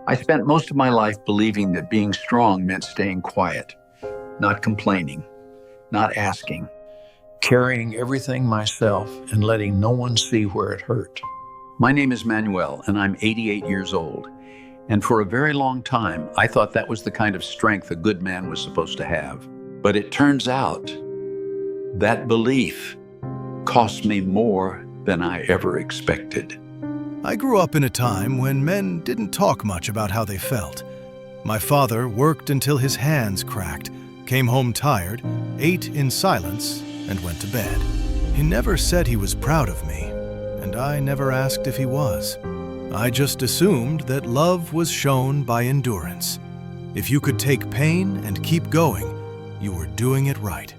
I spent most of my life believing that being strong meant staying quiet, not complaining, not asking, carrying everything myself and letting no one see where it hurt. My name is Manuel, and I'm 88 years old. And for a very long time, I thought that was the kind of strength a good man was supposed to have. But it turns out that belief cost me more than I ever expected. I grew up in a time when men didn't talk much about how they felt. My father worked until his hands cracked, came home tired, ate in silence, and went to bed. He never said he was proud of me, and I never asked if he was. I just assumed that love was shown by endurance. If you could take pain and keep going, you were doing it right.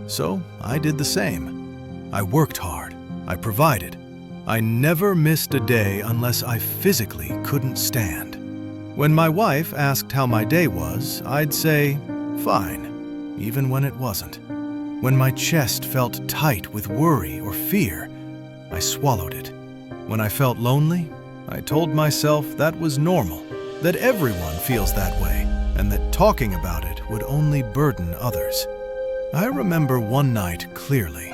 So I did the same. I worked hard. I provided. I never missed a day unless I physically couldn't stand. When my wife asked how my day was, I'd say, fine, even when it wasn't. When my chest felt tight with worry or fear, I swallowed it. When I felt lonely, I told myself that was normal, that everyone feels that way, and that talking about it would only burden others. I remember one night clearly.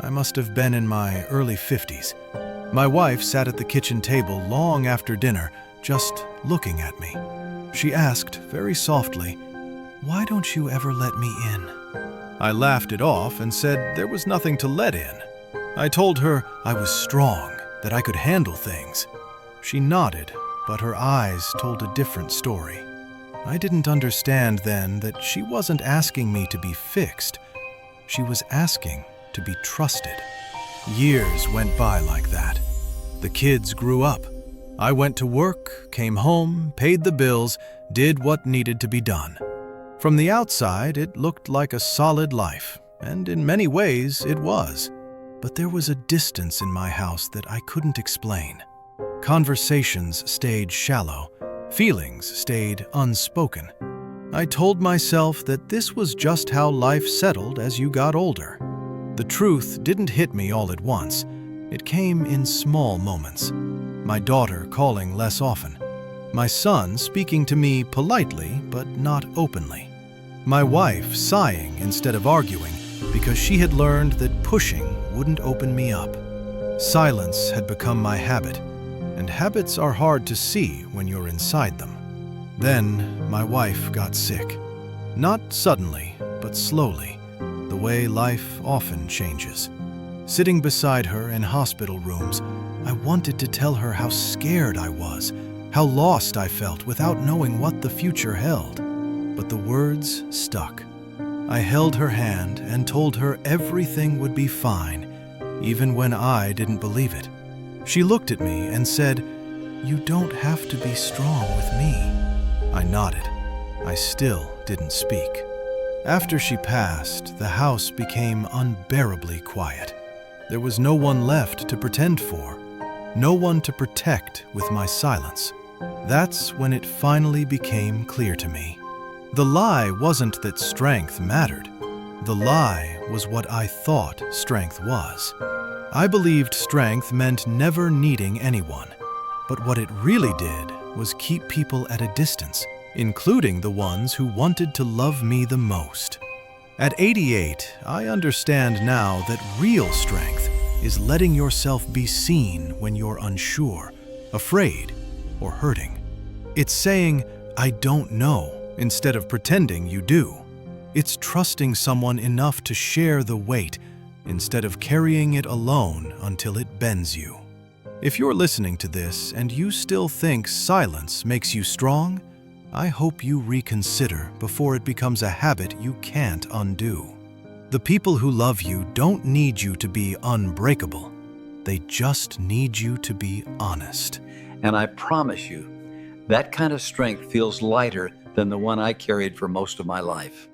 I must have been in my early 50s. My wife sat at the kitchen table long after dinner, just looking at me. She asked very softly, "Why don't you ever let me in?" I laughed it off and said there was nothing to let in. I told her I was strong, that I could handle things. She nodded, but her eyes told a different story. I didn't understand then that she wasn't asking me to be fixed. She was asking to be trusted. Years went by like that. The kids grew up. I went to work, came home, paid the bills, did what needed to be done. From the outside, it looked like a solid life, and in many ways it was. But there was a distance in my house that I couldn't explain. Conversations stayed shallow. Feelings stayed unspoken. I told myself that this was just how life settled as you got older. The truth didn't hit me all at once. It came in small moments. My daughter calling less often. My son speaking to me politely but not openly. My wife sighing instead of arguing because she had learned that pushing wouldn't open me up. Silence had become my habit, and habits are hard to see when you're inside them. Then my wife got sick. Not suddenly, but slowly, the way life often changes. Sitting beside her in hospital rooms, I wanted to tell her how scared I was, how lost I felt without knowing what the future held. But the words stuck. I held her hand and told her everything would be fine, even when I didn't believe it. She looked at me and said, "You don't have to be strong with me." I nodded. I still didn't speak. After she passed, the house became unbearably quiet. There was no one left to pretend for, no one to protect with my silence. That's when it finally became clear to me. The lie wasn't that strength mattered. The lie was what I thought strength was. I believed strength meant never needing anyone. But what it really did was keep people at a distance, including the ones who wanted to love me the most. At 88, I understand now that real strength is letting yourself be seen when you're unsure, afraid, or hurting. It's saying, "I don't know," instead of pretending you do. It's trusting someone enough to share the weight instead of carrying it alone until it bends you. If you're listening to this and you still think silence makes you strong, I hope you reconsider before it becomes a habit you can't undo. The people who love you don't need you to be unbreakable. They just need you to be honest. And I promise you, that kind of strength feels lighter than the one I carried for most of my life.